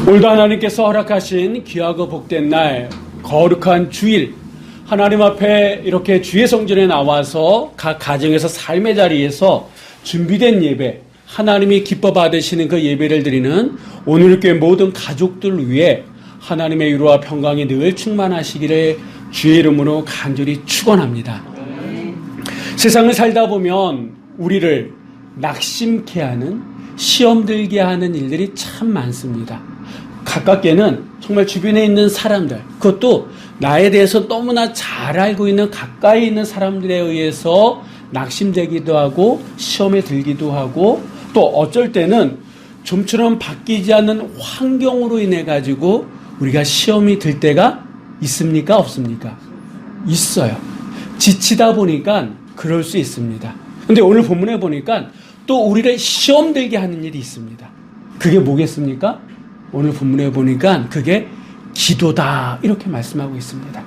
오늘도 하나님께서 허락하신 귀하고 복된 날, 거룩한 주일, 하나님 앞에 이렇게 주의 성전에 나와서 각 가정에서 삶의 자리에서 준비된 예배, 하나님이 기뻐 받으시는 그 예배를 드리는 오늘 교회 모든 가족들을 위해 하나님의 위로와 평강이 늘 충만하시기를 주의 이름으로 간절히 축원합니다. 세상을 살다 보면 우리를 낙심케 하는, 시험 들게 하는 일들이 참 많습니다. 가깝게는 정말 주변에 있는 사람들, 그것도 나에 대해서 너무나 잘 알고 있는 가까이 있는 사람들에 의해서 낙심되기도 하고 시험에 들기도 하고, 또 어쩔 때는 좀처럼 바뀌지 않는 환경으로 인해 가지고 우리가 시험이 들 때가 있습니까? 없습니까? 있어요. 지치다 보니까 그럴 수 있습니다. 근데 오늘 본문에 보니까 또 우리를 시험 들게 하는 일이 있습니다. 그게 뭐겠습니까? 오늘 본문에 보니까 그게 기도다, 이렇게 말씀하고 있습니다.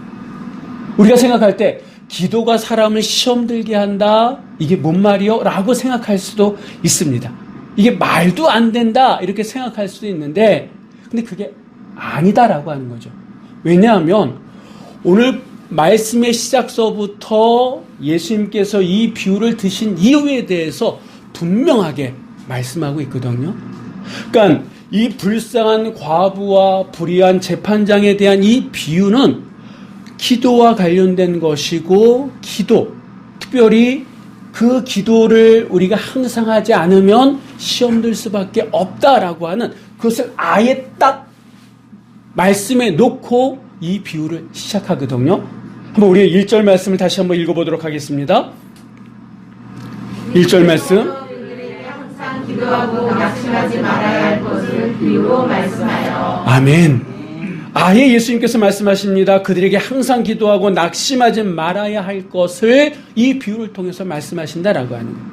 우리가 생각할 때 기도가 사람을 시험 들게 한다, 이게 뭔 말이요? 라고 생각할 수도 있습니다. 이게 말도 안 된다, 이렇게 생각할 수도 있는데, 근데 그게 아니다라고 하는 거죠. 왜냐하면 오늘 말씀의 시작서부터 예수님께서 이 비유를 드신 이유에 대해서 분명하게 말씀하고 있거든요. 그러니까 이 불쌍한 과부와 불의한 재판장에 대한 이 비유는 기도와 관련된 것이고, 기도, 특별히 그 기도를 우리가 항상 하지 않으면 시험 들 수밖에 없다라고 하는 그것을 아예 딱 말씀에 놓고 이 비유를 시작하거든요. 한번 우리 1절 말씀을 다시 한번 읽어보도록 하겠습니다. 1절 말씀. 항상 기도하고 낙심하지 말아야 할 것을 비유로 말씀하여. 아멘. 아예 예수님께서 말씀하십니다. 그들에게 항상 기도하고 낙심하지 말아야 할 것을 이 비유를 통해서 말씀하신다라고 하는 거예요.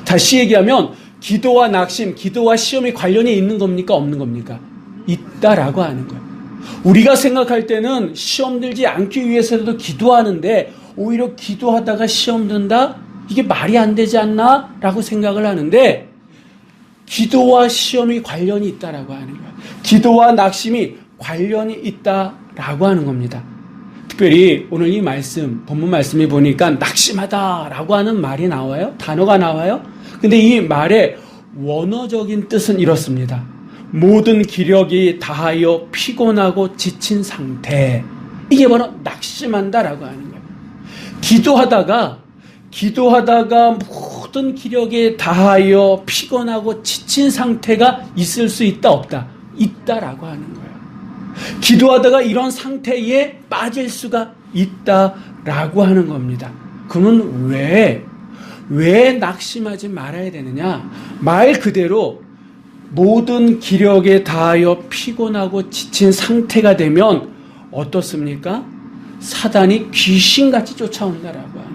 다시 얘기하면 기도와 낙심, 기도와 시험이 관련이 있는 겁니까? 없는 겁니까? 있다라고 하는 거예요. 우리가 생각할 때는 시험 들지 않기 위해서도 기도하는데 오히려 기도하다가 시험 든다? 이게 말이 안 되지 않나? 라고 생각을 하는데, 기도와 시험이 관련이 있다라고 하는 거예요. 기도와 낙심이 관련이 있다라고 하는 겁니다. 특별히 오늘 이 말씀, 본문 말씀에 보니까 낙심하다라고 하는 말이 나와요. 단어가 나와요. 근데 이 말의 원어적인 뜻은 이렇습니다. 모든 기력이 다하여 피곤하고 지친 상태. 이게 바로 낙심한다라고 하는 거예요. 기도하다가 모든 기력에 다하여 피곤하고 지친 상태가 있을 수 있다, 없다? 있다라고 하는 거예요. 기도하다가 이런 상태에 빠질 수가 있다라고 하는 겁니다. 그러면 왜 낙심하지 말아야 되느냐? 말 그대로 모든 기력에 다하여 피곤하고 지친 상태가 되면 어떻습니까? 사단이 귀신같이 쫓아온다라고 하는 거예요.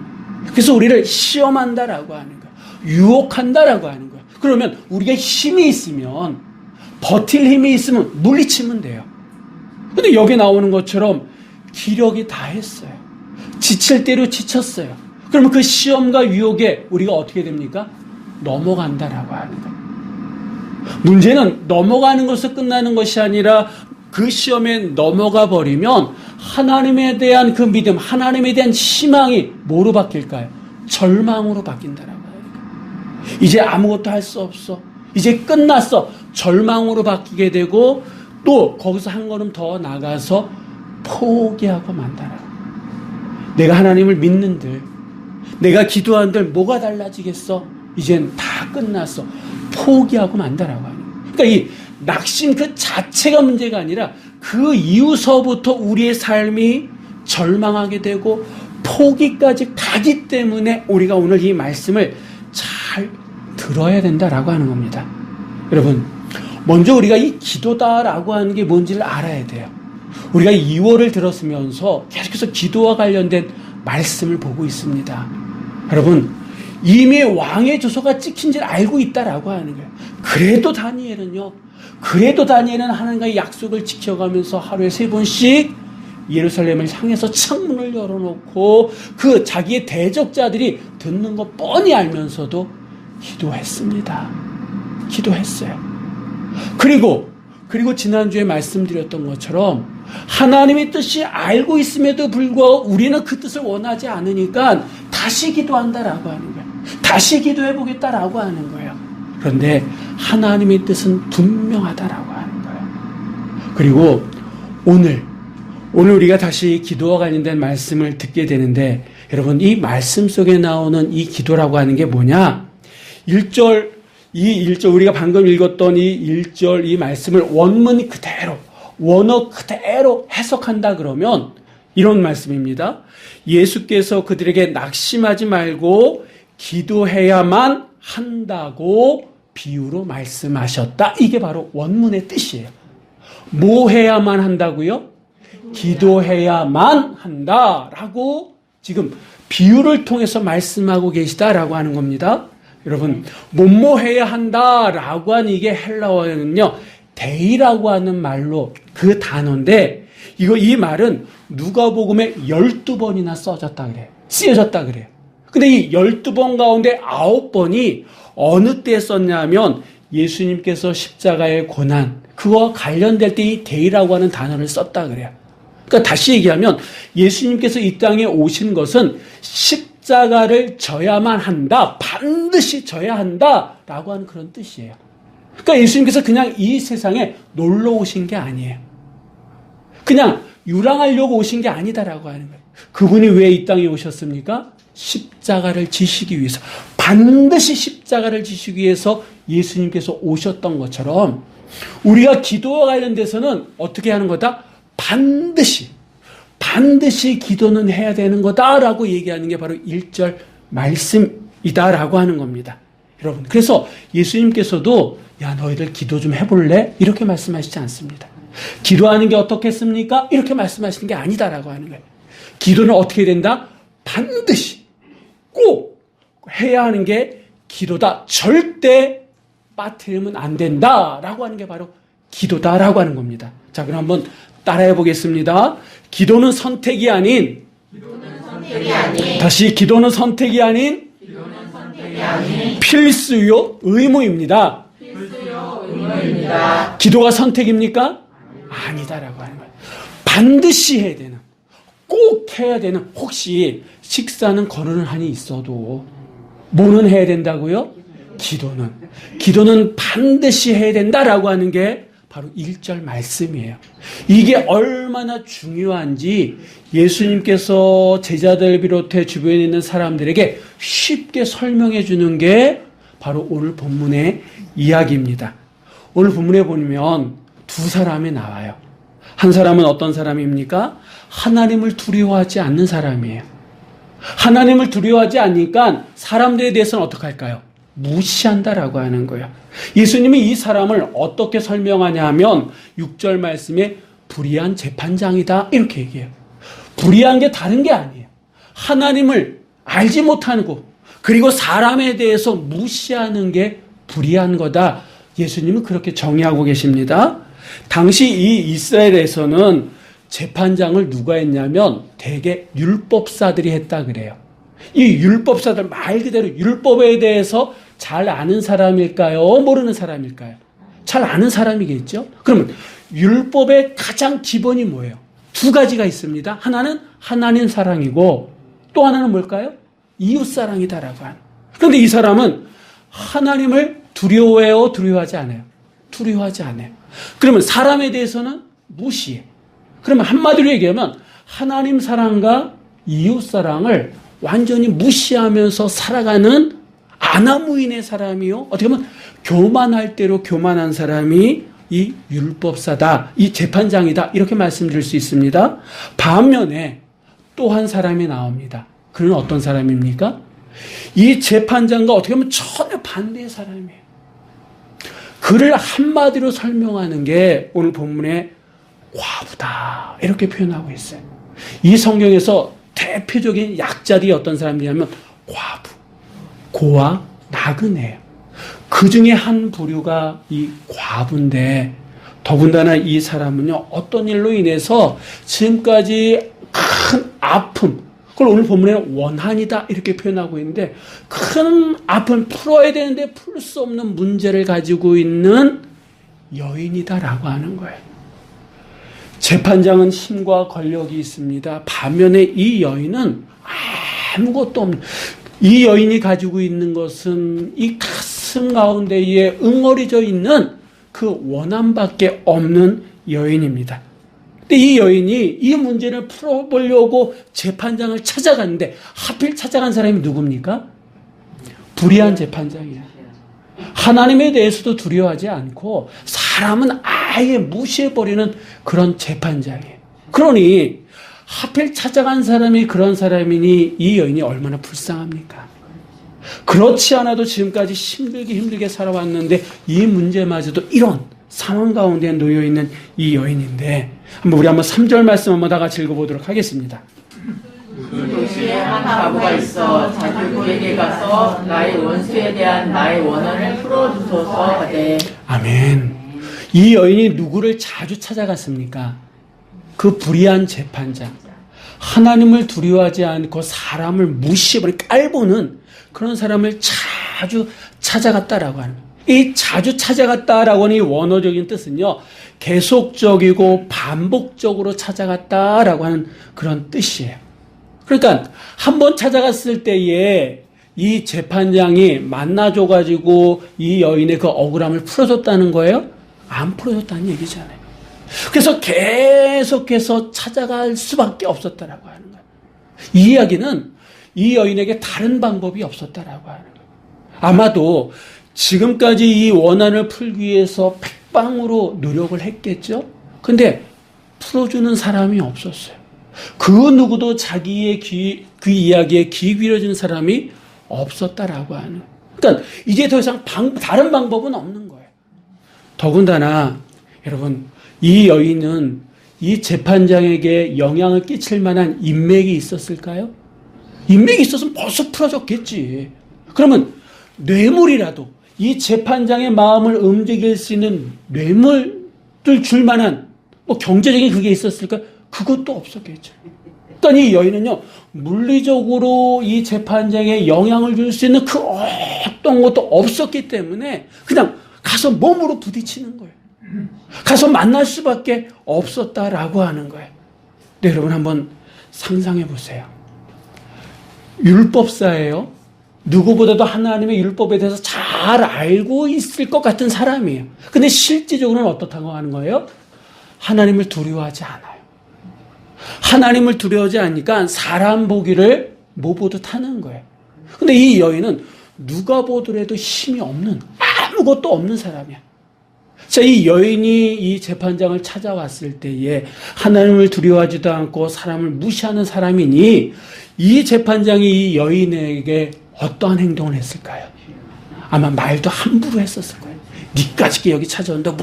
그래서 우리를 시험한다라고 하는 거예요. 유혹한다라고 하는 거예요. 그러면 우리가 힘이 있으면, 버틸 힘이 있으면 물리치면 돼요. 근데 여기 나오는 것처럼 기력이 다 했어요. 지칠 대로 지쳤어요. 그러면 그 시험과 유혹에 우리가 어떻게 됩니까? 넘어간다라고 하는 거예요. 문제는 넘어가는 것으로 끝나는 것이 아니라 그 시험에 넘어가 버리면 하나님에 대한 그 믿음, 하나님에 대한 희망이 뭐로 바뀔까요? 절망으로 바뀐다라고 하니까. 이제 아무것도 할 수 없어. 이제 끝났어. 절망으로 바뀌게 되고, 또 거기서 한 걸음 더 나가서 포기하고 만다라고. 내가 하나님을 믿는들, 내가 기도한들 뭐가 달라지겠어? 이젠 다 끝났어. 포기하고 만다라고 하는 거예요. 그러니까 이 낙심 그 자체가 문제가 아니라 그 이후서부터 우리의 삶이 절망하게 되고 포기까지 가기 때문에 우리가 오늘 이 말씀을 잘 들어야 된다라고 하는 겁니다. 여러분, 먼저 우리가 이 기도다라고 하는 게 뭔지를 알아야 돼요. 우리가 2월을 들었으면서 계속해서 기도와 관련된 말씀을 보고 있습니다. 여러분, 이미 왕의 주소가 찍힌 줄 알고 있다라고 하는 거예요. 그래도 다니엘은 하나님과의 약속을 지켜가면서 하루에 3번씩 예루살렘을 향해서 창문을 열어놓고 그 자기의 대적자들이 듣는 거 뻔히 알면서도 기도했습니다. 기도했어요. 그리고 그리고 지난주에 말씀드렸던 것처럼 하나님의 뜻이 알고 있음에도 불구하고 우리는 그 뜻을 원하지 않으니까 다시 기도한다라고 하는 거예요. 다시 기도해보겠다라고 하는 거예요. 그런데 하나님의 뜻은 분명하다라고 하는 거예요. 그리고 오늘 우리가 다시 기도와 관련된 말씀을 듣게 되는데, 여러분, 이 말씀 속에 나오는 이 기도라고 하는 게 뭐냐? 1절, 우리가 방금 읽었던 이 1절 이 말씀을 원문 그대로, 원어 그대로 해석한다 그러면 이런 말씀입니다. 예수께서 그들에게 낙심하지 말고 기도해야만 한다고 비유로 말씀하셨다. 이게 바로 원문의 뜻이에요. 뭐 해야만 한다고요? 기도해야만 한다라고 지금 비유를 통해서 말씀하고 계시다라고 하는 겁니다. 여러분, 뭐뭐 해야 한다라고 하는 이게 헬라어에는요, 데이라고 하는 말로 그 단어인데, 이 말은 누가복음에 12번이나 써졌다 그래요. 쓰여졌다 그래요. 근데 이 12번 가운데 9번이 어느 때에 썼냐면 예수님께서 십자가의 고난, 그거와 관련될 때 이 데이라고 하는 단어를 썼다 그래요. 그러니까 다시 얘기하면 예수님께서 이 땅에 오신 것은 십자가를 져야만 한다, 반드시 져야 한다라고 하는 그런 뜻이에요. 그러니까 예수님께서 그냥 이 세상에 놀러 오신 게 아니에요. 그냥 유랑하려고 오신 게 아니다라고 하는 거예요. 그분이 왜 이 땅에 오셨습니까? 십자가를 지시기 위해서, 반드시 십자가를 지시기 위해서 예수님께서 오셨던 것처럼 우리가 기도와 관련돼서는 어떻게 하는 거다? 반드시 기도는 해야 되는 거다라고 얘기하는 게 바로 1절 말씀이다라고 하는 겁니다. 여러분, 그래서 예수님께서도 야, 너희들 기도 좀 해볼래? 이렇게 말씀하시지 않습니다. 기도하는 게 어떻겠습니까? 이렇게 말씀하시는 게 아니다라고 하는 거예요. 기도는 어떻게 된다? 반드시 꼭 해야 하는 게 기도다. 절대 빠뜨리면 안 된다라고 하는 게 바로 기도다라고 하는 겁니다. 자, 그럼 한번 따라해 보겠습니다. 기도는 선택이 아닌, 다시 기도는 선택이 아닌 필수요 의무입니다. 기도가 선택입니까? 아니다라고 하는 거예요. 반드시 해야 되는, 꼭 해야 되는, 혹시 식사는 거르는 한이 있어도 뭐는 해야 된다고요? 기도는 반드시 해야 된다라고 하는 게 바로 1절 말씀이에요. 이게 얼마나 중요한지 예수님께서 제자들 비롯해 주변에 있는 사람들에게 쉽게 설명해 주는 게 바로 오늘 본문의 이야기입니다. 오늘 본문에 보면 두 사람이 나와요. 한 사람은 어떤 사람입니까? 하나님을 두려워하지 않는 사람이에요. 하나님을 두려워하지 않으니까 사람들에 대해서는 어떻게 할까요? 무시한다라고 하는 거예요. 예수님이 이 사람을 어떻게 설명하냐 하면 6절 말씀에 불의한 재판장이다 이렇게 얘기해요. 불의한 게 다른 게 아니에요. 하나님을 알지 못하는 거, 그리고 사람에 대해서 무시하는 게 불의한 거다. 예수님은 그렇게 정의하고 계십니다. 당시 이 이스라엘에서는 재판장을 누가 했냐면 대개 율법사들이 했다 그래요. 이 율법사들 말 그대로 율법에 대해서 잘 아는 사람일까요? 모르는 사람일까요? 잘 아는 사람이겠죠? 그러면 율법의 가장 기본이 뭐예요? 두 가지가 있습니다. 하나는 하나님 사랑이고 또 하나는 뭘까요? 이웃 사랑이다라고 하는. 그런데 이 사람은 하나님을 두려워해요? 두려워하지 않아요? 두려워하지 않아요. 그러면 사람에 대해서는 무시해. 그러면 한마디로 얘기하면 하나님 사랑과 이웃 사랑을 완전히 무시하면서 살아가는 아나무인의 사람이요. 어떻게 보면 교만할 대로 교만한 사람이 이 율법사다, 이 재판장이다 이렇게 말씀드릴 수 있습니다. 반면에 또 한 사람이 나옵니다. 그는 어떤 사람입니까? 이 재판장과 어떻게 보면 전혀 반대의 사람이에요. 그를 한마디로 설명하는 게 오늘 본문의 과부다 이렇게 표현하고 있어요. 이 성경에서 대표적인 약자들이 어떤 사람이냐면 과부, 고아, 나그네예요. 그 중에 한 부류가 이 과부인데 더군다나 이 사람은요 어떤 일로 인해서 지금까지 큰 아픔, 그걸 오늘 본문에 원한이다 이렇게 표현하고 있는데 큰 아픔 풀어야 되는데 풀 수 없는 문제를 가지고 있는 여인이다라고 하는 거예요. 재판장은 힘과 권력이 있습니다. 반면에 이 여인은 아무것도 없는, 이 여인이 가지고 있는 것은 이 가슴 가운데에 응어리져 있는 그 원함밖에 없는 여인입니다. 근데 이 여인이 이 문제를 풀어보려고 재판장을 찾아갔는데 하필 찾아간 사람이 누굽니까? 불의한 재판장이야. 하나님에 대해서도 두려워하지 않고 사람은 아예 무시해버리는 그런 재판장이에요. 그러니 하필 찾아간 사람이 그런 사람이니 이 여인이 얼마나 불쌍합니까? 그렇지 않아도 지금까지 힘들게 살아왔는데 이 문제마저도 이런 상황 가운데 놓여있는 이 여인인데 우리 한번 3절 말씀 한번 다 같이 읽어보도록 하겠습니다. 그 도시에 한 과부가 있어 자주 그에게 가서 나의 원수에 대한 나의 원한을 풀어주소서 하되. 아멘. 이 여인이 누구를 자주 찾아갔습니까? 그 불의한 재판장. 하나님을 두려워하지 않고 사람을 무시해버린 깔보는 그런 사람을 자주 찾아갔다라고 하는 거예요. 이 자주 찾아갔다라고 하는 이 원어적인 뜻은요, 계속적이고 반복적으로 찾아갔다라고 하는 그런 뜻이에요. 그러니까 한 번 찾아갔을 때에 이 재판장이 만나줘가지고 이 여인의 그 억울함을 풀어줬다는 거예요? 안 풀어줬다는 얘기잖아요. 그래서 계속해서 찾아갈 수밖에 없었다라고 하는 거예요. 이 이야기는 이 여인에게 다른 방법이 없었다라고 하는 거예요. 아마도 지금까지 이 원한을 풀기 위해서 백방으로 노력을 했겠죠? 근데 풀어주는 사람이 없었어요. 그 누구도 자기의 그 이야기에 귀 기울여주는 사람이 없었다라고 하는 거예요. 그러니까 이제 더 이상 다른 방법은 없는 거예요. 더군다나 여러분, 이 여인은 이 재판장에게 영향을 끼칠 만한 인맥이 있었을까요? 인맥이 있었으면 벌써 풀어줬겠지. 그러면 뇌물이라도 이 재판장의 마음을 움직일 수 있는 뇌물을 줄 만한 뭐 경제적인 그게 있었을까? 그것도 없었겠죠. 그러니까 이 여인은요, 물리적으로 이 재판장에 영향을 줄 수 있는 그 어떤 것도 없었기 때문에 그냥 가서 몸으로 부딪히는 거예요. 가서 만날 수밖에 없었다라고 하는 거예요. 네, 여러분 한번 상상해 보세요. 율법사예요. 누구보다도 하나님의 율법에 대해서 잘 알고 있을 것 같은 사람이에요. 근데 실질적으로는 어떻다고 하는 거예요? 하나님을 두려워하지 않아요. 하나님을 두려워하지 않으니까 사람 보기를 못 보듯 하는 거예요. 근데 이 여인은 누가 보더라도 힘이 없는, 아무것도 없는 사람이야. 자, 이 여인이 이 재판장을 찾아왔을 때에 하나님을 두려워하지도 않고 사람을 무시하는 사람이니 이 재판장이 이 여인에게 어떠한 행동을 했을까요? 아마 말도 함부로 했었을 거예요. 니까지 여기 찾아온다.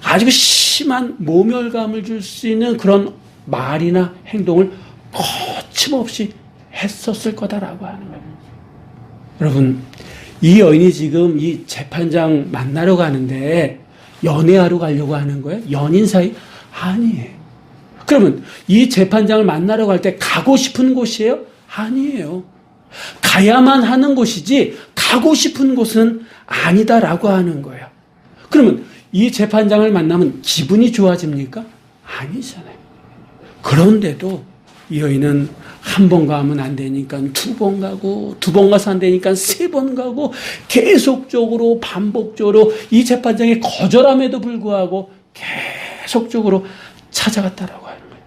아주 심한 모멸감을 줄 수 있는 그런 말이나 행동을 거침없이 했었을 거다라고 하는 거예요. 여러분, 이 여인이 지금 이 재판장 만나러 가는데 연애하러 가려고 하는 거예요? 연인 사이? 아니에요. 그러면 이 재판장을 만나러 갈 때 가고 싶은 곳이에요? 아니에요. 가야만 하는 곳이지 가고 싶은 곳은 아니다라고 하는 거예요. 그러면 이 재판장을 만나면 기분이 좋아집니까? 아니잖아요. 그런데도 이 여인은 한 번 가면 안 되니까 두 번 가고, 두 번 가서 안 되니까 세 번 가고, 계속적으로 반복적으로 이 재판장의 거절함에도 불구하고 계속적으로 찾아갔다라고 하는 거예요.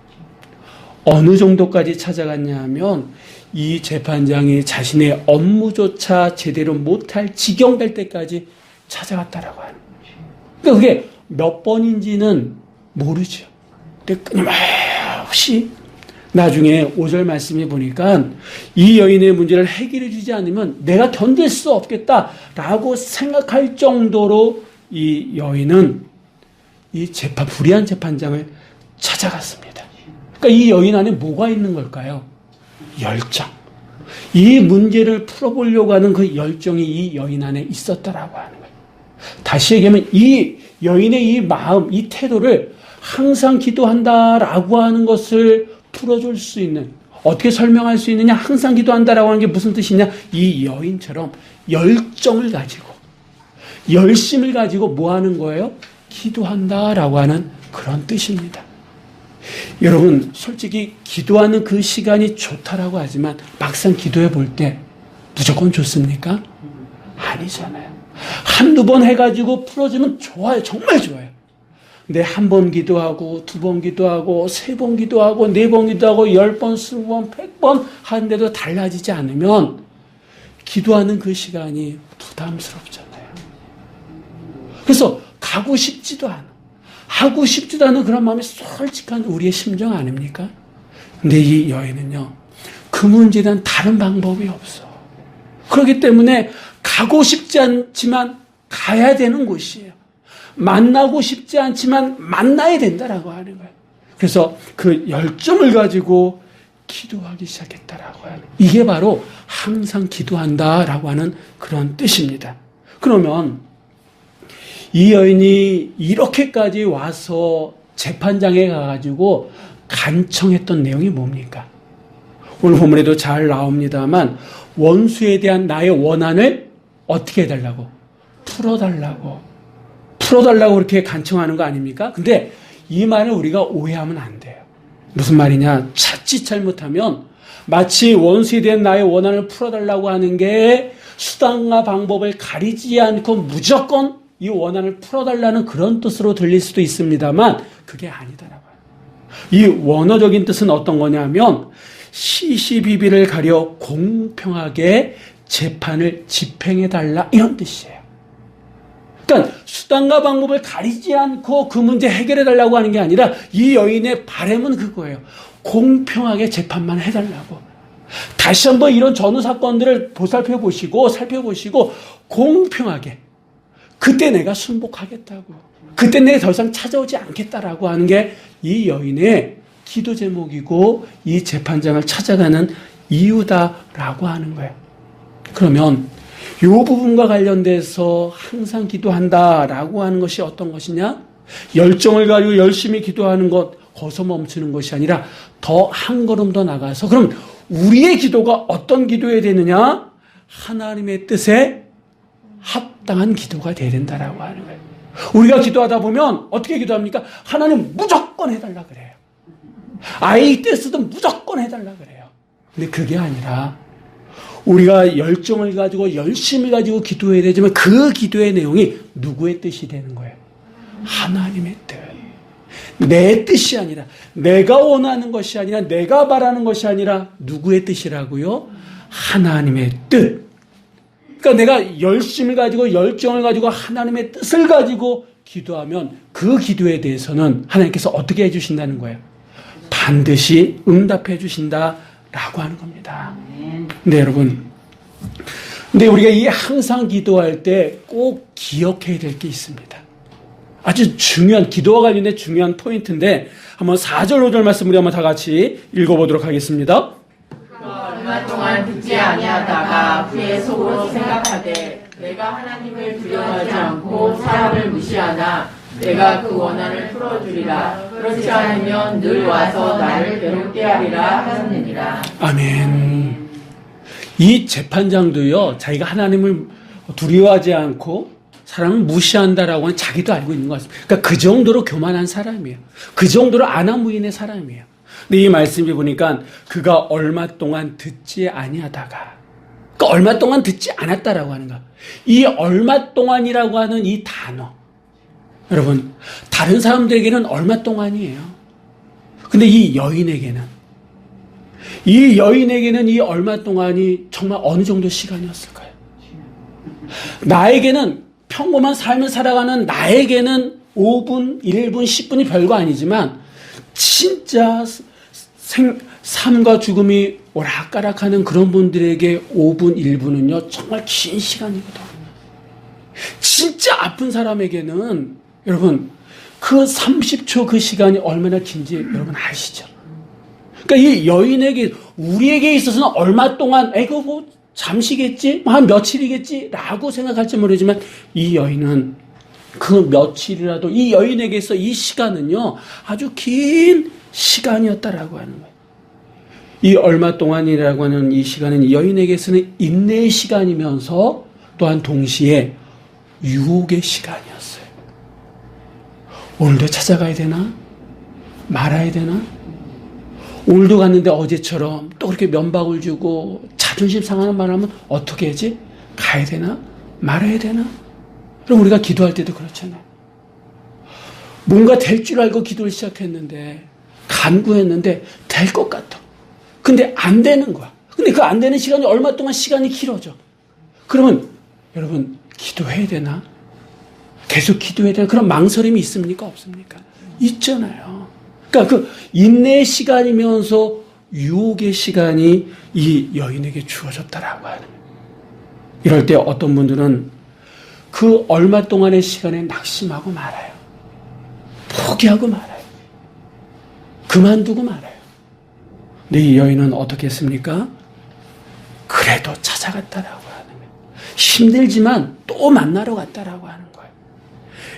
어느 정도까지 찾아갔냐 하면 이 재판장이 자신의 업무조차 제대로 못할 지경 될 때까지 찾아갔다라고 하는 거예요. 그러니까 그게 몇 번인지는 모르죠. 근데 끊임없이 나중에 5절 말씀에 보니까 이 여인의 문제를 해결해 주지 않으면 내가 견딜 수 없겠다라고 생각할 정도로 이 여인은 이 불의한 재판장을 찾아갔습니다. 그러니까 이 여인 안에 뭐가 있는 걸까요? 열정. 이 문제를 풀어보려고 하는 그 열정이 이 여인 안에 있었다라고 하는 거예요. 다시 얘기하면 이 여인의 이 마음, 이 태도를 항상 기도한다라고 하는 것을 풀어줄 수 있는, 어떻게 설명할 수 있느냐? 항상 기도한다라고 하는 게 무슨 뜻이냐? 이 여인처럼 열정을 가지고 열심을 가지고 뭐 하는 거예요? 기도한다라고 하는 그런 뜻입니다. 여러분, 솔직히 기도하는 그 시간이 좋다라고 하지만 막상 기도해 볼 때 무조건 좋습니까? 아니잖아요. 한두 번 해가지고 풀어주면 좋아요. 정말 좋아요. 근데 한 번 기도하고, 두 번 기도하고, 세 번 기도하고, 네 번 기도하고, 10번, 20번, 100번 하는데도 달라지지 않으면 기도하는 그 시간이 부담스럽잖아요. 그래서 가고 싶지도 않아. 하고 싶지도 않은 그런 마음이 솔직한 우리의 심정 아닙니까? 근데 이 여인은요, 그 문제에 대한 다른 방법이 없어. 그렇기 때문에 가고 싶지 않지만 가야 되는 곳이에요. 만나고 싶지 않지만 만나야 된다라고 하는 거예요. 그래서 그 열정을 가지고 기도하기 시작했다라고 하는, 이게 바로 항상 기도한다라고 하는 그런 뜻입니다. 그러면 이 여인이 이렇게까지 와서 재판장에 가가지고 간청했던 내용이 뭡니까? 오늘 본문에도 잘 나옵니다만 원수에 대한 나의 원한을 어떻게 해달라고? 풀어달라고 그렇게 간청하는 거 아닙니까? 근데 이 말을 우리가 오해하면 안 돼요. 무슨 말이냐? 자칫 잘못하면 마치 원수에 대한 나의 원한을 풀어달라고 하는 게 수단과 방법을 가리지 않고 무조건 이 원한을 풀어달라는 그런 뜻으로 들릴 수도 있습니다만 그게 아니더라고요. 이 원어적인 뜻은 어떤 거냐면 시시비비를 가려 공평하게 재판을 집행해달라, 이런 뜻이에요. 그러니까 수단과 방법을 가리지 않고 그 문제 해결해달라고 하는 게 아니라 이 여인의 바람은 그거예요. 공평하게 재판만 해달라고. 다시 한번 이런 전후 사건들을 살펴보시고 공평하게, 그때 내가 순복하겠다고, 그때 내가 더 이상 찾아오지 않겠다라고 하는 게 이 여인의 기도 제목이고 이 재판장을 찾아가는 이유다라고 하는 거예요. 그러면 이 부분과 관련돼서 항상 기도한다라고 하는 것이 어떤 것이냐? 열정을 가지고 열심히 기도하는 것, 거기서 멈추는 것이 아니라 더 한 걸음 더 나가서, 그럼 우리의 기도가 어떤 기도해야 되느냐? 하나님의 뜻에 합당한 기도가 돼야 된다라고 하는 거예요. 우리가 기도하다 보면 어떻게 기도합니까? 하나님 무조건 해달라 그래요. 아이 떼쓰든 무조건 해달라 그래요. 근데 그게 아니라 우리가 열정을 가지고 열심히 가지고 기도해야 되지만 그 기도의 내용이 누구의 뜻이 되는 거예요? 하나님의 뜻. 내 뜻이 아니라, 내가 원하는 것이 아니라, 내가 바라는 것이 아니라 누구의 뜻이라고요? 하나님의 뜻. 그러니까 내가 열심을 가지고 열정을 가지고 하나님의 뜻을 가지고 기도하면 그 기도에 대해서는 하나님께서 어떻게 해주신다는 거예요? 반드시 응답해 주신다라고 하는 겁니다. 근데 여러분, 근데 우리가 이 항상 기도할 때 꼭 기억해야 될 게 있습니다. 아주 중요한, 기도와 관련된 중요한 포인트인데 한번 4절 5절 말씀 우리 한번 다 같이 읽어보도록 하겠습니다. 얼마 동안 듣지 아니하다가 후에 속으로 생각하되 내가 하나님을 두려워하지 않고 사람을 무시하나 내가 그 원한을 풀어주리라. 그렇지 않으면 늘 와서 나를 괴롭게 하리라 하셨느니라. 아멘. 이 재판장도요, 자기가 하나님을 두려워하지 않고 사람을 무시한다라고 하는 자기도 알고 있는 것 같습니다. 그러니까 그 정도로 교만한 사람이에요. 그 정도로 안하무인의 사람이에요. 근데 이 말씀을 보니까 그가 얼마 동안 듣지 아니하다가, 그러니까 얼마 동안 듣지 않았다라고 하는 거. 이 얼마 동안이라고 하는 이 단어, 여러분, 다른 사람들에게는 얼마 동안이에요. 근데 이 여인에게는 이 얼마 동안이 정말 어느 정도 시간이었을까요? 나에게는, 평범한 삶을 살아가는 나에게는 5분, 1분, 10분이 별거 아니지만 진짜 삶과 죽음이 오락가락하는 그런 분들에게 5분, 1분은요 정말 긴 시간이거든요. 진짜 아픈 사람에게는 여러분 그 30초 그 시간이 얼마나 긴지 여러분 아시죠? 그러니까 이 여인에게, 우리에게 있어서는 얼마 동안 이거 뭐 잠시겠지, 한 며칠이겠지 라고 생각할지 모르지만 이 여인은 그 며칠이라도 이 여인에게서 이 시간은요 아주 긴 시간이었다라고 하는 거예요. 이 얼마 동안이라고 하는 이 시간은 이 여인에게서는 인내의 시간이면서 또한 동시에 유혹의 시간이었어요. 오늘도 찾아가야 되나? 말아야 되나? 오늘도 갔는데 어제처럼 또 그렇게 면박을 주고 자존심 상하는 말을 하면 어떻게 하지? 가야 되나? 말아야 되나? 그럼 우리가 기도할 때도 그렇잖아요. 뭔가 될 줄 알고 기도를 시작했는데 간구했는데 될 것 같아. 근데 안 되는 거야. 근데 그 안 되는 시간이 얼마 동안 시간이 길어져. 그러면 여러분 기도해야 되나? 계속 기도해야 되나? 그런 망설임이 있습니까? 없습니까? 있잖아요. 그러니까 그 인내의 시간이면서 유혹의 시간이 이 여인에게 주어졌다라고 하는 거예요. 이럴 때 어떤 분들은 그 얼마 동안의 시간에 낙심하고 말아요. 포기하고 말아요. 그만두고 말아요. 근데 이 여인은 어떻게 했습니까? 그래도 찾아갔다라고 하는 거예요. 힘들지만 또 만나러 갔다라고 하는 거예요.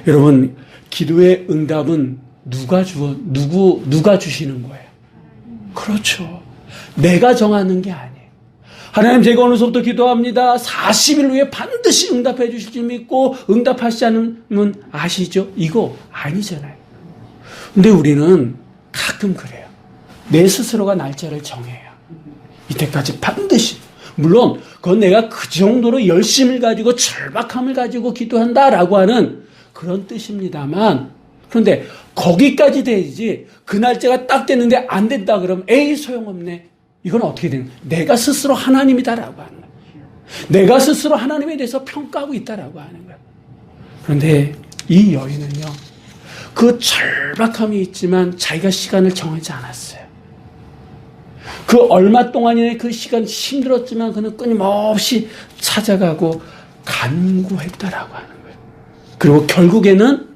여러분, 기도의 응답은 누가 주시는 거예요? 그렇죠. 내가 정하는 게 아니에요. 하나님, 제가 오늘서부터 기도합니다. 40일 후에 반드시 응답해 주실 줄 믿고 응답하시지 않으면 아시죠? 이거 아니잖아요. 근데 우리는 가끔 그래요. 내 스스로가 날짜를 정해요. 이때까지 반드시. 물론 그건 내가 그 정도로 열심을 가지고 절박함을 가지고 기도한다라고 하는 그런 뜻입니다만, 그런데 거기까지 돼야지 그 날짜가 딱 됐는데 안 된다 그러면 에이 소용없네. 이건 어떻게 되는 거예요? 내가 스스로 하나님이다라고 하는 거예요. 내가 스스로 하나님에 대해서 평가하고 있다라고 하는 거예요. 그런데 이 여인은요, 그 절박함이 있지만 자기가 시간을 정하지 않았어요. 그 얼마 동안이나 그 시간 힘들었지만 그는 끊임없이 찾아가고 간구했다라고 하는 거예요. 그리고 결국에는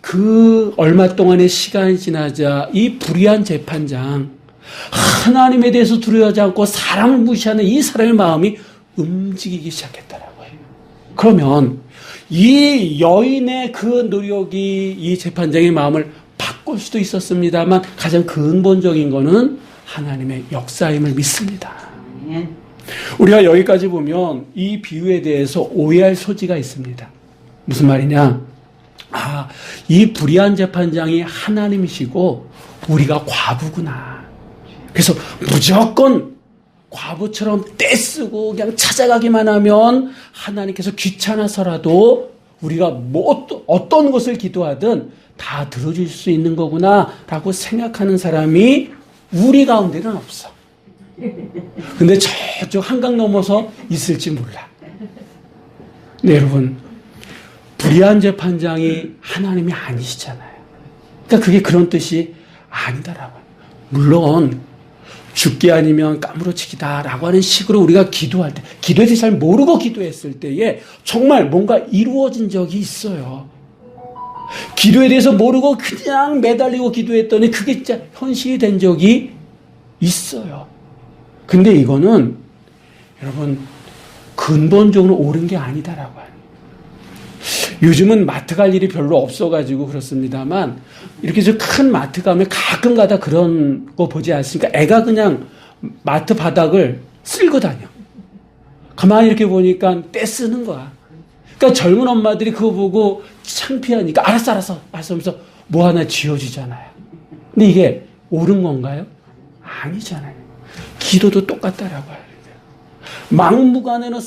그 얼마 동안의 시간이 지나자 이 불의한 재판장, 하나님에 대해서 두려워하지 않고 사람을 무시하는 이 사람의 마음이 움직이기 시작했다라고 해요. 그러면 이 여인의 그 노력이 이 재판장의 마음을 바꿀 수도 있었습니다만 가장 근본적인 거는 하나님의 역사임을 믿습니다. 우리가 여기까지 보면 이 비유에 대해서 오해할 소지가 있습니다. 무슨 말이냐? 이 불의한 재판장이 하나님이시고 우리가 과부구나. 그래서 무조건 과부처럼 떼쓰고 그냥 찾아가기만 하면 하나님께서 귀찮아서라도 우리가 어떤 것을 기도하든 다 들어줄 수 있는 거구나 라고 생각하는 사람이 우리 가운데는 없어. 근데 저쪽 한강 넘어서 있을지 몰라. 네, 여러분, 불의한 재판장이 하나님이 아니시잖아요. 그러니까 그게 그런 뜻이 아니다라고. 물론 죽기 아니면 까무러치기다라고 하는 식으로 우리가 기도할 때, 기도에 대해서 잘 모르고 기도했을 때에 정말 뭔가 이루어진 적이 있어요. 기도에 대해서 모르고 그냥 매달리고 기도했더니 그게 진짜 현실이 된 적이 있어요. 근데 이거는 여러분 근본적으로 옳은 게 아니다라고 하는 거예요. 요즘은 마트 갈 일이 별로 없어가지고 그렇습니다만 이렇게 큰 마트 가면 가끔 가다 그런 거 보지 않습니까? 애가 그냥 마트 바닥을 쓸고 다녀. 가만히 이렇게 보니까 떼 쓰는 거야. 그러니까 젊은 엄마들이 그거 보고 창피하니까 알았어 하면서 뭐 하나 쥐어주잖아요. 근데 이게 옳은 건가요? 아니잖아요. 기도도 똑같다라고 해요. 막무가내로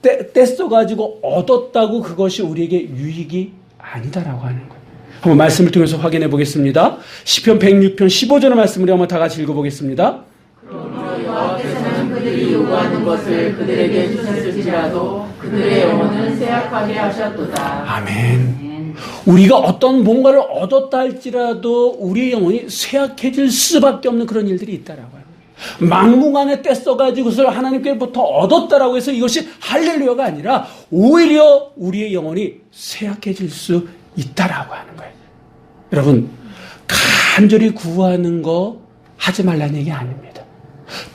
떼 써가지고 얻었다고 그것이 우리에게 유익이 아니다라고 하는 거예요. 한번 말씀을 통해서 확인해 보겠습니다. 시편 106편 15절의 말씀을 한번 다 같이 읽어보겠습니다. 그러므로 여호와께서는 그들이 요구하는 것을 그들에게 주셨을지라도 그들의 영혼은 쇠약하게 하셨도다. 아멘. 우리가 어떤 뭔가를 얻었다 할지라도 우리의 영혼이 쇠약해질 수밖에 없는 그런 일들이 있다라고요. 막무가내 떼써가지고 그것을 하나님께로부터 얻었다라고 해서 이것이 할렐루야가 아니라 오히려 우리의 영혼이 쇠약해질 수 있다라고 하는 거예요. 여러분, 간절히 구하는 거 하지 말라는 얘기 아닙니다.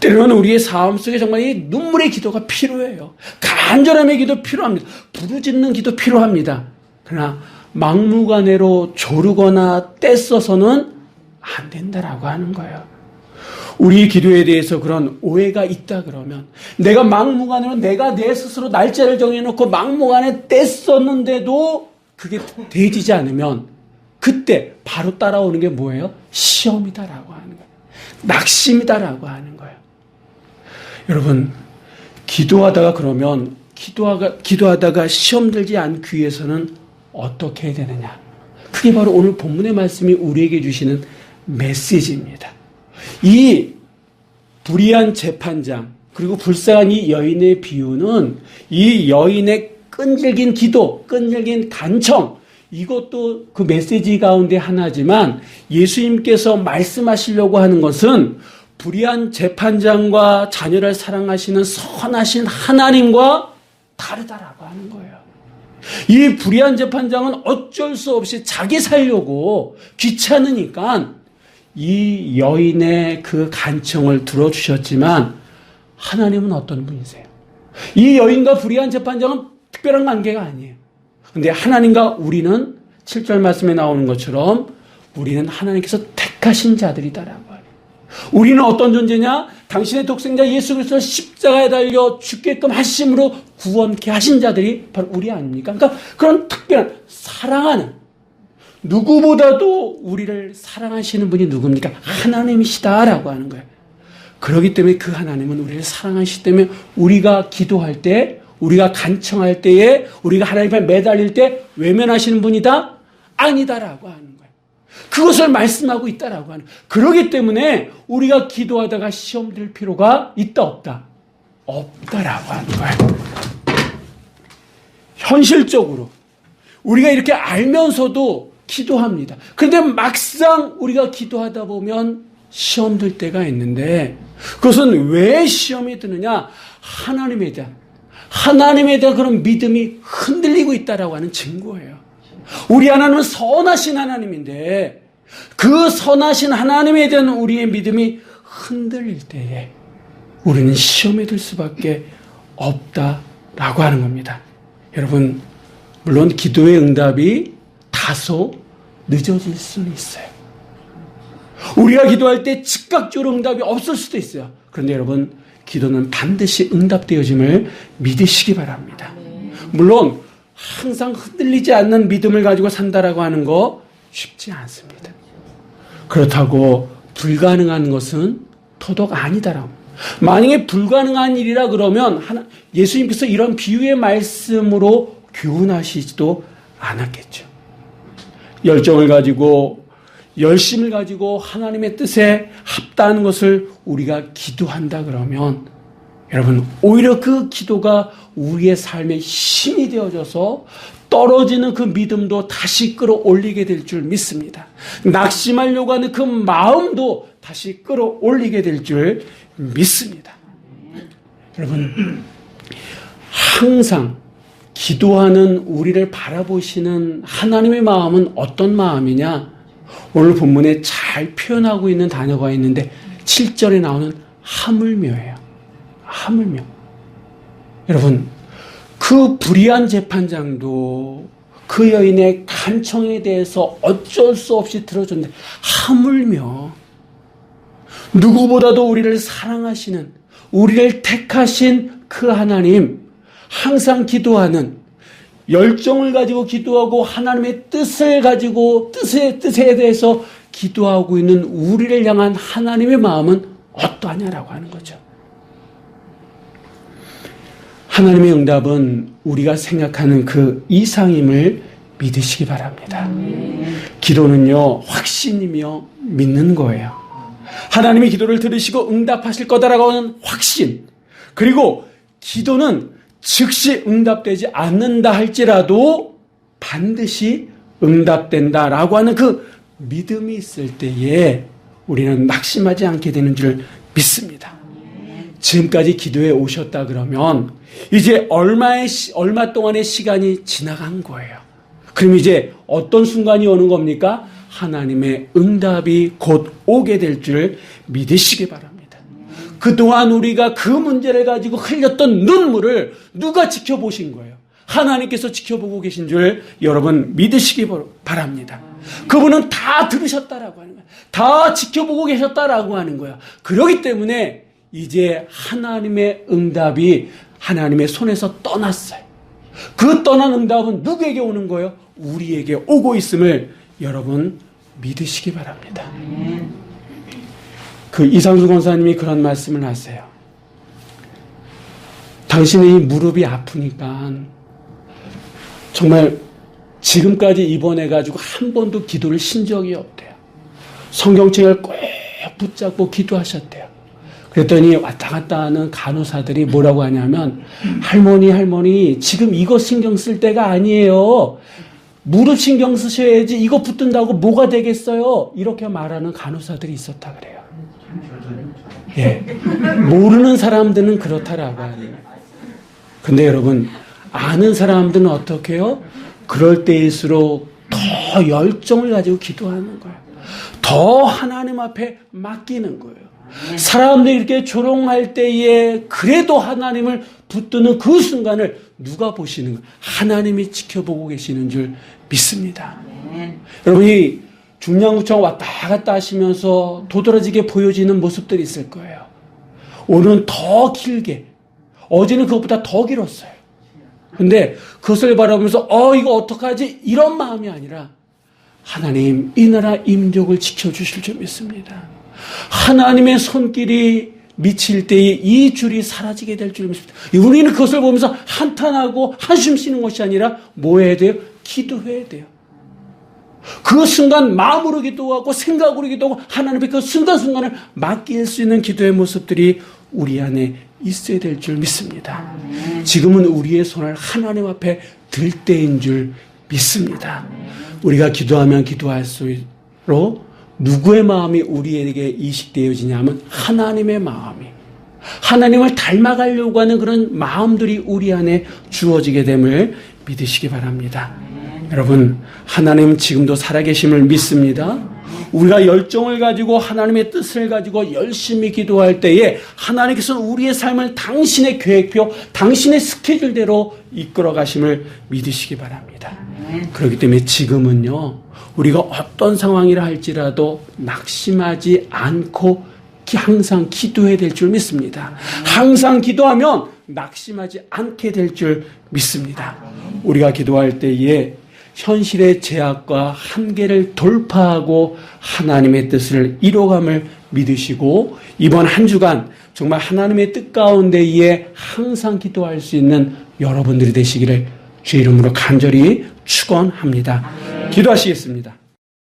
때로는 우리의 삶 속에 정말 이 눈물의 기도가 필요해요. 간절함의 기도 필요합니다. 부르짖는 기도 필요합니다. 그러나 막무가내로 조르거나 떼써서는 안 된다라고 하는 거예요. 우리 기도에 대해서 그런 오해가 있다 그러면 내가 막무가내로 내가 내 스스로 날짜를 정해놓고 막무가내 뗐었는데도 그게 되지지 않으면 그때 바로 따라오는 게 뭐예요? 시험이다라고 하는 거예요. 낙심이다라고 하는 거예요. 여러분, 기도하다가 그러면 기도하다가 시험 들지 않기 위해서는 어떻게 해야 되느냐? 그게 바로 오늘 본문의 말씀이 우리에게 주시는 메시지입니다. 이 불의한 재판장 그리고 불쌍한 이 여인의 비유는 이 여인의 끈질긴 기도, 끈질긴 간청, 이것도 그 메시지 가운데 하나지만 예수님께서 말씀하시려고 하는 것은 불의한 재판장과 자녀를 사랑하시는 선하신 하나님과 다르다라고 하는 거예요. 이 불의한 재판장은 어쩔 수 없이 자기 살려고 귀찮으니까 이 여인의 그 간청을 들어주셨지만 하나님은 어떤 분이세요? 이 여인과 불의한 재판장은 특별한 관계가 아니에요. 근데 하나님과 우리는 7절 말씀에 나오는 것처럼 우리는 하나님께서 택하신 자들이다라고 하네요. 우리는 어떤 존재냐? 당신의 독생자 예수 그리스도를 십자가에 달려 죽게끔 하심으로 구원케 하신 자들이 바로 우리 아닙니까? 그러니까 그런 특별한 사랑하는 누구보다도 우리를 사랑하시는 분이 누굽니까? 하나님이시다라고 하는 거예요. 그렇기 때문에 그 하나님은 우리를 사랑하시기 때문에 우리가 기도할 때, 우리가 간청할 때에, 우리가 하나님 앞에 매달릴 때 외면하시는 분이다? 아니다라고 하는 거예요. 그것을 말씀하고 있다라고 하는 거예요. 그렇기 때문에 우리가 기도하다가 시험 들 필요가 있다 없다? 없다라고 하는 거예요. 현실적으로 우리가 이렇게 알면서도 기도합니다. 그런데 막상 우리가 기도하다 보면 시험 들 때가 있는데 그것은 왜 시험이 드느냐? 하나님에 대한 그런 믿음이 흔들리고 있다라고 하는 증거예요. 우리 하나님은 선하신 하나님인데 그 선하신 하나님에 대한 우리의 믿음이 흔들릴 때에 우리는 시험에 들 수밖에 없다라고 하는 겁니다. 여러분, 물론 기도의 응답이 다소 늦어질 수는 있어요. 우리가 기도할 때 즉각적으로 응답이 없을 수도 있어요. 그런데 여러분, 기도는 반드시 응답되어짐을 믿으시기 바랍니다. 물론 항상 흔들리지 않는 믿음을 가지고 산다라고 하는 거 쉽지 않습니다. 그렇다고 불가능한 것은 더더욱 아니다라고. 만약에 불가능한 일이라 그러면 예수님께서 이런 비유의 말씀으로 교훈하시지도 않았겠죠. 열정을 가지고 열심을 가지고 하나님의 뜻에 합당한 것을 우리가 기도한다 그러면 여러분 오히려 그 기도가 우리의 삶의 힘이 되어져서 떨어지는 그 믿음도 다시 끌어올리게 될 줄 믿습니다. 낙심하려고 하는 그 마음도 다시 끌어올리게 될 줄 믿습니다. 여러분 항상 기도하는 우리를 바라보시는 하나님의 마음은 어떤 마음이냐? 오늘 본문에 잘 표현하고 있는 단어가 있는데 7절에 나오는 하물며예요. 하물며. 여러분, 그 불의한 재판장도 그 여인의 간청에 대해서 어쩔 수 없이 들어줬는데 하물며 누구보다도 우리를 사랑하시는 우리를 택하신 그 하나님 항상 기도하는 열정을 가지고 기도하고 하나님의 뜻을 가지고 뜻에 대해서 기도하고 있는 우리를 향한 하나님의 마음은 어떠하냐라고 하는 거죠. 하나님의 응답은 우리가 생각하는 그 이상임을 믿으시기 바랍니다. 기도는요, 확신이며 믿는 거예요. 하나님이 기도를 들으시고 응답하실 거다라고 하는 확신. 그리고 기도는 즉시 응답되지 않는다 할지라도 반드시 응답된다라고 하는 그 믿음이 있을 때에 우리는 낙심하지 않게 되는 줄 믿습니다. 지금까지 기도해 오셨다 그러면 이제 얼마 동안의 시간이 지나간 거예요. 그럼 이제 어떤 순간이 오는 겁니까? 하나님의 응답이 곧 오게 될 줄 믿으시기 바랍니다. 그동안 우리가 그 문제를 가지고 흘렸던 눈물을 누가 지켜보신 거예요? 하나님께서 지켜보고 계신 줄 여러분 믿으시기 바랍니다. 그분은 다 들으셨다라고 하는 거예요. 다 지켜보고 계셨다라고 하는 거예요. 그렇기 때문에 이제 하나님의 응답이 하나님의 손에서 떠났어요. 그 떠난 응답은 누구에게 오는 거예요? 우리에게 오고 있음을 여러분 믿으시기 바랍니다. 그 이상수 권사님이 그런 말씀을 하세요. 당신의 이 무릎이 아프니까 정말 지금까지 입원해가지고 한 번도 기도를 신 적이 없대요. 성경책을 꼭 붙잡고 기도하셨대요. 그랬더니 왔다 갔다 하는 간호사들이 뭐라고 하냐면 할머니 지금 이거 신경 쓸 때가 아니에요. 무릎 신경 쓰셔야지 이거 붙든다고 뭐가 되겠어요. 이렇게 말하는 간호사들이 있었다 그래요. 예, 모르는 사람들은 그렇다라고 하네요. 근데 여러분 아는 사람들은 어떻게 해요? 그럴 때일수록 더 열정을 가지고 기도하는 거예요. 더 하나님 앞에 맡기는 거예요. 사람들이 이렇게 조롱할 때에 그래도 하나님을 붙드는 그 순간을 누가 보시는 거예요? 하나님이 지켜보고 계시는 줄 믿습니다. 여러분이 중량구청 왔다 갔다 하시면서 도드라지게 보여지는 모습들이 있을 거예요. 오늘은 더 길게, 어제는 그것보다 더 길었어요. 근데 그것을 바라보면서 이거 어떡하지? 이런 마음이 아니라 하나님 이 나라 임족을 지켜주실 줄 믿습니다. 하나님의 손길이 미칠 때에 이 줄이 사라지게 될 줄 믿습니다. 우리는 그것을 보면서 한탄하고 한숨 쉬는 것이 아니라 뭐 해야 돼요? 기도해야 돼요. 그 순간 마음으로 기도하고 생각으로 기도하고 하나님의 그 순간순간을 맡길 수 있는 기도의 모습들이 우리 안에 있어야 될 줄 믿습니다. 지금은 우리의 손을 하나님 앞에 들 때인 줄 믿습니다. 우리가 기도하면 기도할수록 누구의 마음이 우리에게 이식되어지냐면 하나님의 마음이, 하나님을 닮아가려고 하는 그런 마음들이 우리 안에 주어지게 됨을 믿으시기 바랍니다. 여러분, 하나님 지금도 살아계심을 믿습니다. 우리가 열정을 가지고 하나님의 뜻을 가지고 열심히 기도할 때에 하나님께서는 우리의 삶을 당신의 계획표, 당신의 스케줄대로 이끌어 가심을 믿으시기 바랍니다. 그렇기 때문에 지금은요, 우리가 어떤 상황이라 할지라도 낙심하지 않고 항상 기도해야 될 줄 믿습니다. 항상 기도하면 낙심하지 않게 될 줄 믿습니다. 우리가 기도할 때에 현실의 제약과 한계를 돌파하고 하나님의 뜻을 이뤄감을 믿으시고 이번 한 주간 정말 하나님의 뜻 가운데에 항상 기도할 수 있는 여러분들이 되시기를 주의 이름으로 간절히 축원합니다. 기도하시겠습니다.